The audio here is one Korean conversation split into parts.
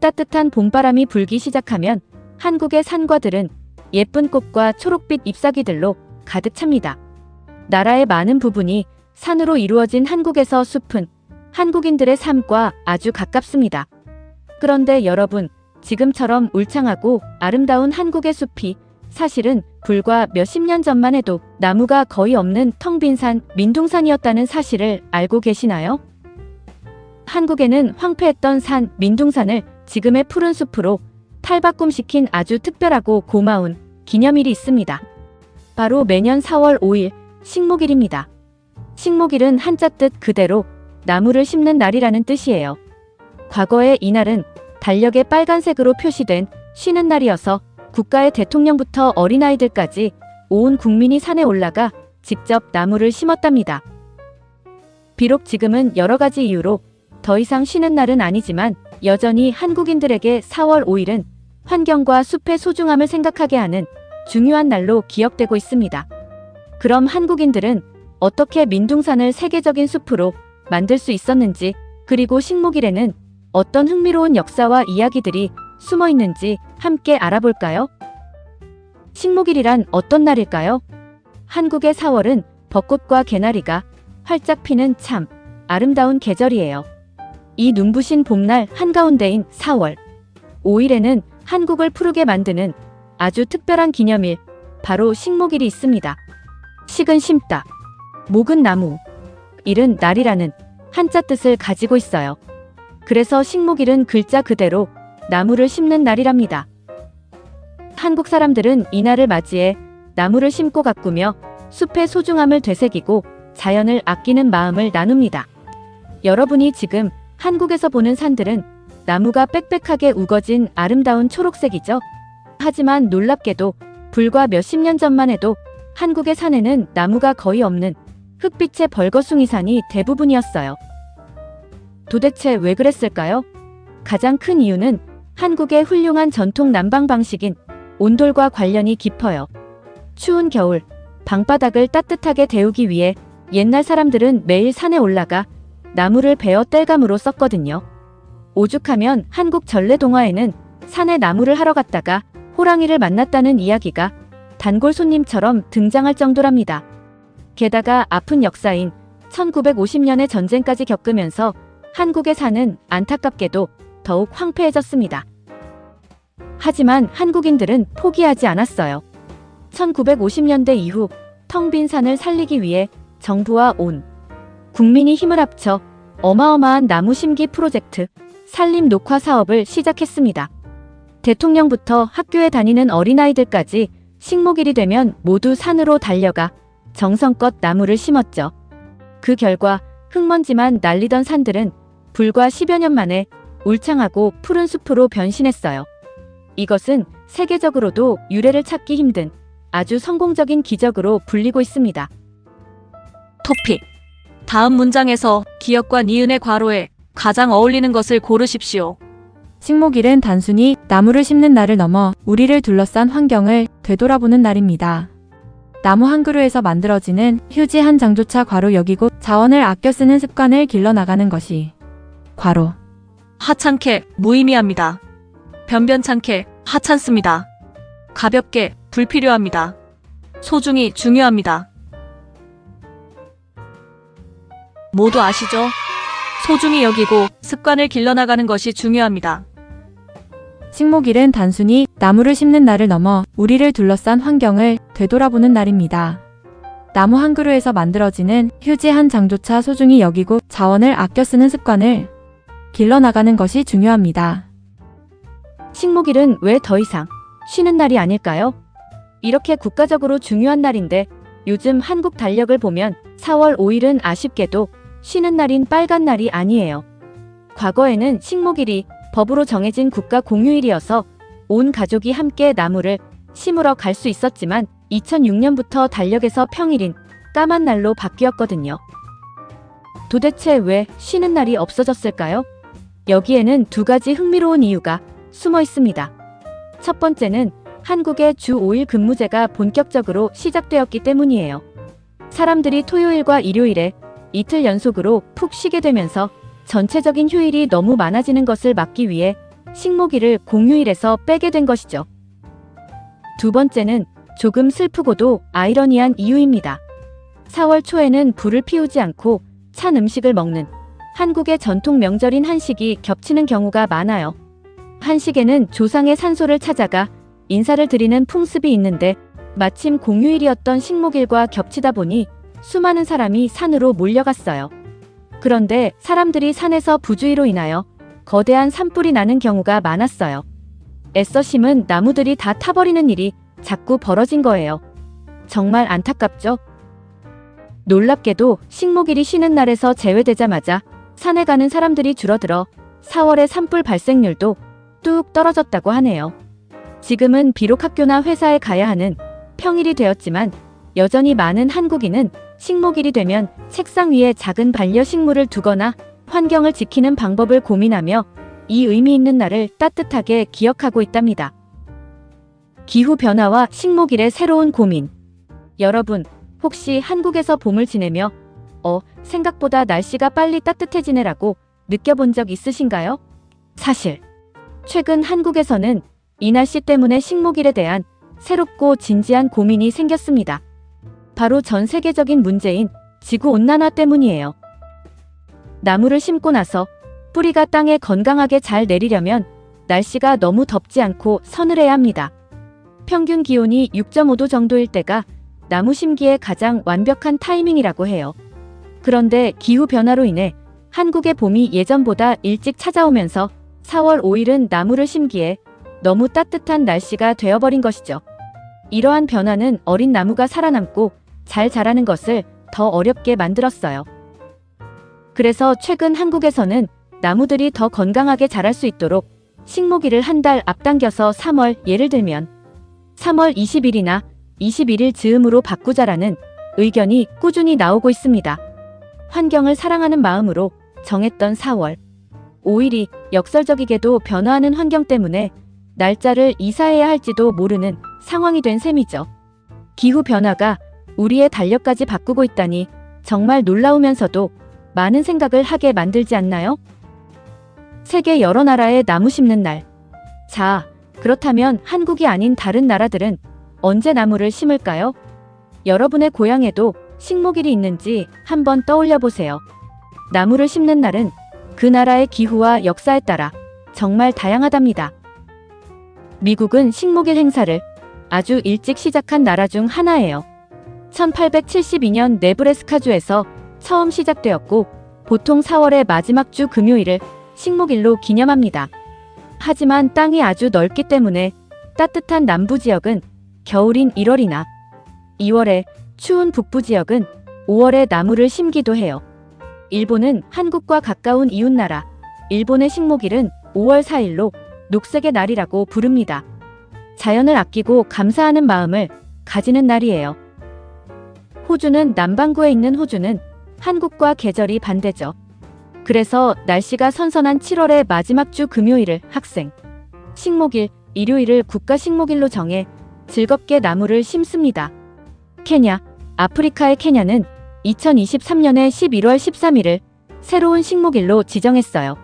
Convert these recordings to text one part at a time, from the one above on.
따뜻한 봄바람이 불기 시작하면 한국의 산과들은 예쁜 꽃과 초록빛 잎사귀들로 가득 찹니다. 나라의 많은 부분이 산으로 이루어진 한국에서 숲은 한국인들의 삶과 아주 가깝습니다. 그런데 여러분, 지금처럼 울창하고 아름다운 한국의 숲이 사실은 불과 몇십 년 전만 해도 나무가 거의 없는 텅 빈 산, 민둥산이었다는 사실을 알고 계시나요? 한국에는 황폐했던 산, 민둥산을 지금의 푸른 숲으로 탈바꿈시킨 아주 특별하고 고마운 기념일이 있습니다. 바로 매년 4월 5일 식목일입니다. 식목일은 한자 뜻 그대로 나무를 심는 날이라는 뜻이에요. 과거에 이날은 달력에 빨간색으로 표시된 쉬는 날이어서 국가의 대통령부터 어린아이들까지 온 국민이 산에 올라가 직접 나무를 심었답니다. 비록 지금은 여러 가지 이유로 더 이상 쉬는 날은 아니지만 여전히 한국인들에게 4월 5일은 환경과 숲의 소중함을 생각하게 하는 중요한 날로 기억되고 있습니다. 그럼 한국인들은 어떻게 민둥산을 세계적인 숲으로 만들 수 있었는지, 그리고 식목일에는 어떤 흥미로운 역사와 이야기들이 숨어 있는지 함께 알아볼까요? 식목일이란 어떤 날일까요? 한국의 4월은 벚꽃과 개나리가 활짝 피는 참 아름다운 계절이에요. 이 눈부신 봄날 한가운데인 4월 5일에는 한국을 푸르게 만드는 아주 특별한 기념일, 바로 식목일이 있습니다. 식은 심다, 목은 나무, 일은 날이라는 한자 뜻을 가지고 있어요. 그래서 식목일은 글자 그대로 나무를 심는 날이랍니다. 한국 사람들은 이날을 맞이해 나무를 심고 가꾸며 숲의 소중함을 되새기고 자연을 아끼는 마음을 나눕니다. 여러분이 지금 한국에서 보는 산들은 나무가 빽빽하게 우거진 아름다운 초록색이죠. 하지만 놀랍게도 불과 몇십 년 전만 해도 한국의 산에는 나무가 거의 없는 흑빛의 벌거숭이 산이 대부분이었어요. 도대체 왜 그랬을까요? 가장 큰 이유는 한국의 훌륭한 전통 난방 방식인 온돌과 관련이 깊어요. 추운 겨울, 방바닥을 따뜻하게 데우기 위해 옛날 사람들은 매일 산에 올라가 나무를 베어 땔감으로 썼거든요. 오죽하면 한국 전래동화에는 산에 나무를 하러 갔다가 호랑이를 만났다는 이야기가 단골 손님처럼 등장할 정도랍니다. 게다가 아픈 역사인 1950년의 전쟁까지 겪으면서 한국의 산은 안타깝게도 더욱 황폐해졌습니다. 하지만 한국인들은 포기하지 않았어요. 1950년대 이후 텅 빈 산을 살리기 위해 정부와 온 국민이 힘을 합쳐 어마어마한 나무 심기 프로젝트, 산림 녹화 사업을 시작했습니다. 대통령부터 학교에 다니는 어린아이들까지 식목일이 되면 모두 산으로 달려가 정성껏 나무를 심었죠. 그 결과 흙먼지만 날리던 산들은 불과 10여 년 만에 울창하고 푸른 숲으로 변신했어요. 이것은 세계적으로도 유례를 찾기 힘든 아주 성공적인 기적으로 불리고 있습니다. 토픽. 다음 문장에서 기역과 니은의 괄호에 가장 어울리는 것을 고르십시오. 식목일은 단순히 나무를 심는 날을 넘어 우리를 둘러싼 환경을 되돌아보는 날입니다. 나무 한 그루에서 만들어지는 휴지 한 장조차 괄호 여기고 자원을 아껴 쓰는 습관을 길러나가는 것이 괄호. 하찮게 무의미합니다. 변변찮게 하찮습니다. 가볍게 불필요합니다. 소중히 중요합니다. 모두 아시죠? 소중히 여기고 습관을 길러나가는 것이 중요합니다. 식목일은 단순히 나무를 심는 날을 넘어 우리를 둘러싼 환경을 되돌아보는 날입니다. 나무 한 그루에서 만들어지는 휴지 한 장조차 소중히 여기고 자원을 아껴 쓰는 습관을 길러나가는 것이 중요합니다. 식목일은 왜 더 이상 쉬는 날이 아닐까요? 이렇게 국가적으로 중요한 날인데 요즘 한국 달력을 보면 4월 5일은 아쉽게도 쉬는 날인 빨간 날이 아니에요. 과거에는 식목일이 법으로 정해진 국가 공휴일이어서 온 가족이 함께 나무를 심으러 갈 수 있었지만 2006년부터 달력에서 평일인 까만 날로 바뀌었거든요. 도대체 왜 쉬는 날이 없어졌을까요? 여기에는 두 가지 흥미로운 이유가 숨어 있습니다. 첫 번째는 한국의 주 5일 근무제가 본격적으로 시작되었기 때문이에요. 사람들이 토요일과 일요일에 이틀 연속으로 푹 쉬게 되면서 전체적인 휴일이 너무 많아지는 것을 막기 위해 식목일을 공휴일에서 빼게 된 것이죠. 두 번째는 조금 슬프고도 아이러니한 이유입니다. 4월 초에는 불을 피우지 않고 찬 음식을 먹는 한국의 전통 명절인 한식이 겹치는 경우가 많아요. 한식에는 조상의 산소를 찾아가 인사를 드리는 풍습이 있는데 마침 공휴일이었던 식목일과 겹치다 보니 수많은 사람이 산으로 몰려갔어요. 그런데 사람들이 산에서 부주의로 인하여 거대한 산불이 나는 경우가 많았어요. 애써 심은 나무들이 다 타버리는 일이 자꾸 벌어진 거예요. 정말 안타깝죠? 놀랍게도 식목일이 쉬는 날에서 제외되자마자 산에 가는 사람들이 줄어들어 4월의 산불 발생률도 뚝 떨어졌다고 하네요. 지금은 비록 학교나 회사에 가야 하는 평일이 되었지만 여전히 많은 한국인은 식목일이 되면 책상 위에 작은 반려식물을 두거나 환경을 지키는 방법을 고민하며 이 의미 있는 날을 따뜻하게 기억하고 있답니다. 기후변화와 식목일의 새로운 고민. 여러분, 혹시 한국에서 봄을 지내며 생각보다 날씨가 빨리 따뜻해지네라고 느껴본 적 있으신가요? 사실 최근 한국에서는 이 날씨 때문에 식목일에 대한 새롭고 진지한 고민이 생겼습니다. 바로 전 세계적인 문제인 지구온난화 때문이에요. 나무를 심고 나서 뿌리가 땅에 건강하게 잘 내리려면 날씨가 너무 덥지 않고 서늘해야 합니다. 평균 기온이 6.5도 정도일 때가 나무 심기에 가장 완벽한 타이밍이라고 해요. 그런데 기후변화로 인해 한국의 봄이 예전보다 일찍 찾아오면서 4월 5일은 나무를 심기에 너무 따뜻한 날씨가 되어버린 것이죠. 이러한 변화는 어린 나무가 살아남고 잘 자라는 것을 더 어렵게 만들었어요. 그래서 최근 한국에서는 나무들이 더 건강하게 자랄 수 있도록 식목일을 한 달 앞당겨서 3월, 예를 들면 3월 20일이나 21일 즈음으로 바꾸자라는 의견이 꾸준히 나오고 있습니다. 환경을 사랑하는 마음으로 정했던 4월 5일이 역설적이게도 변화하는 환경 때문에 날짜를 이사해야 할지도 모르는 상황이 된 셈이죠. 기후변화가 우리의 달력까지 바꾸고 있다니 정말 놀라우면서도 많은 생각을 하게 만들지 않나요? 세계 여러 나라의 나무 심는 날. 자, 그렇다면 한국이 아닌 다른 나라들은 언제 나무를 심을까요? 여러분의 고향에도 식목일이 있는지 한번 떠올려 보세요. 나무를 심는 날은 그 나라의 기후와 역사에 따라 정말 다양하답니다. 미국은 식목일 행사를 아주 일찍 시작한 나라 중 하나예요. 1872년 네브래스카주에서 처음 시작되었고 보통 4월의 마지막 주 금요일을 식목일로 기념합니다. 하지만 땅이 아주 넓기 때문에 따뜻한 남부 지역은 겨울인 1월이나 2월에 추운 북부 지역은 5월에 나무를 심기도 해요. 일본은 한국과 가까운 이웃나라, 일본의 식목일은 5월 4일로 녹색의 날이라고 부릅니다. 자연을 아끼고 감사하는 마음을 가지는 날이에요. 호주는 남반구에 있는 호주는 한국과 계절이 반대죠. 그래서 날씨가 선선한 7월의 마지막 주 금요일을 학생, 식목일, 일요일을 국가 식목일로 정해 즐겁게 나무를 심습니다. 케냐, 아프리카의 케냐는 2023년의 11월 13일을 새로운 식목일로 지정했어요.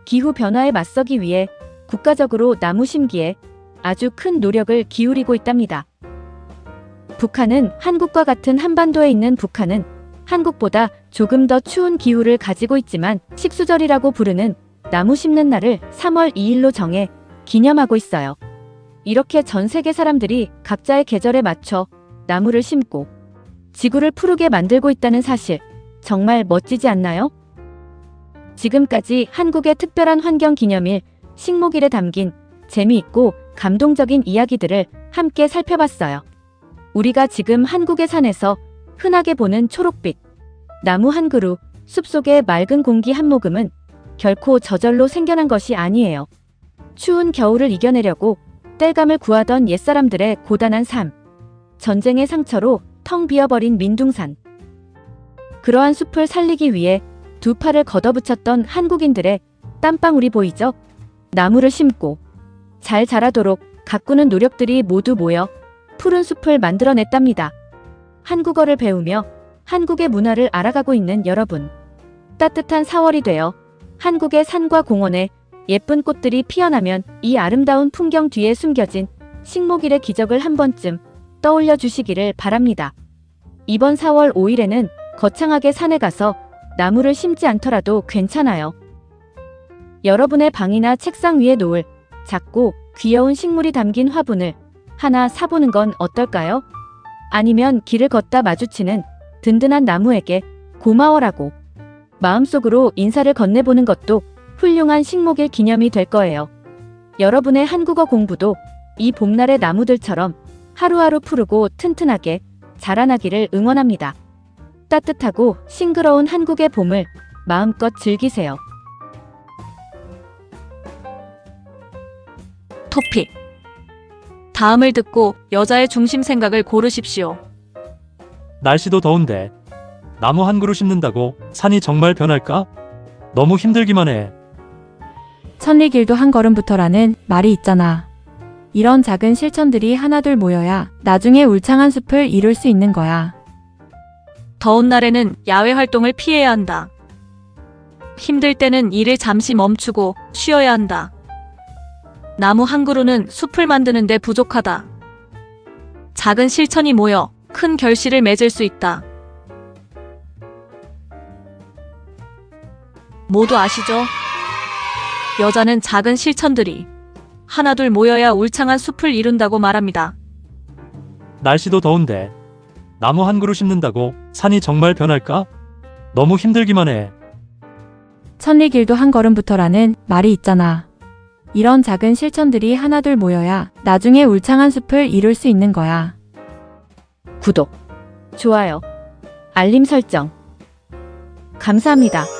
기후 변화에 맞서기 위해 국가적으로 나무 심기에 아주 큰 노력을 기울이고 있답니다. 북한은 한국과 같은 한반도에 있는 북한은 한국보다 조금 더 추운 기후를 가지고 있지만 식수절이라고 부르는 나무 심는 날을 3월 2일로 정해 기념하고 있어요. 이렇게 전 세계 사람들이 각자의 계절에 맞춰 나무를 심고 지구를 푸르게 만들고 있다는 사실, 정말 멋지지 않나요? 지금까지 한국의 특별한 환경 기념일 식목일에 담긴 재미있고 감동적인 이야기들을 함께 살펴봤어요. 우리가 지금 한국의 산에서 흔하게 보는 초록빛 나무 한 그루, 숲속의 맑은 공기 한 모금은 결코 저절로 생겨난 것이 아니에요. 추운 겨울을 이겨내려고 땔감을 구하던 옛사람들의 고단한 삶, 전쟁의 상처로 텅 비어버린 민둥산. 그러한 숲을 살리기 위해 두 팔을 걷어붙였던 한국인들의 땀방울이 보이죠? 나무를 심고 잘 자라도록 가꾸는 노력들이 모두 모여 푸른 숲을 만들어냈답니다. 한국어를 배우며 한국의 문화를 알아가고 있는 여러분. 따뜻한 4월이 되어 한국의 산과 공원에 예쁜 꽃들이 피어나면 이 아름다운 풍경 뒤에 숨겨진 식목일의 기적을 한 번쯤 떠올려 주시기를 바랍니다. 이번 4월 5일에는 거창하게 산에 가서 나무를 심지 않더라도 괜찮아요. 여러분의 방이나 책상 위에 놓을 작고 귀여운 식물이 담긴 화분을 하나 사보는 건 어떨까요? 아니면 길을 걷다 마주치는 든든한 나무에게 고마워라고 마음속으로 인사를 건네보는 것도 훌륭한 식목일 기념이 될 거예요. 여러분의 한국어 공부도 이 봄날의 나무들처럼 하루하루 푸르고 튼튼하게 자라나기를 응원합니다. 따뜻하고 싱그러운 한국의 봄을 마음껏 즐기세요. 토픽. 다음을 듣고 여자의 중심 생각을 고르십시오. 날씨도 더운데 나무 한 그루 심는다고 산이 정말 변할까? 너무 힘들기만 해. 천리 길도 한 걸음부터라는 말이 있잖아. 이런 작은 실천들이 하나둘 모여야 나중에 울창한 숲을 이룰 수 있는 거야. 더운 날에는 야외 활동을 피해야 한다. 힘들 때는 일을 잠시 멈추고 쉬어야 한다. 나무 한 그루는 숲을 만드는데 부족하다. 작은 실천이 모여 큰 결실을 맺을 수 있다. 모두 아시죠? 여자는 작은 실천들이 하나둘 모여야 울창한 숲을 이룬다고 말합니다. 날씨도 더운데 나무 한 그루 심는다고 산이 정말 변할까? 너무 힘들기만 해. 천리 길도 한 걸음부터라는 말이 있잖아. 이런 작은 실천들이 하나둘 모여야 나중에 울창한 숲을 이룰 수 있는 거야. 구독, 좋아요, 알림 설정. 감사합니다.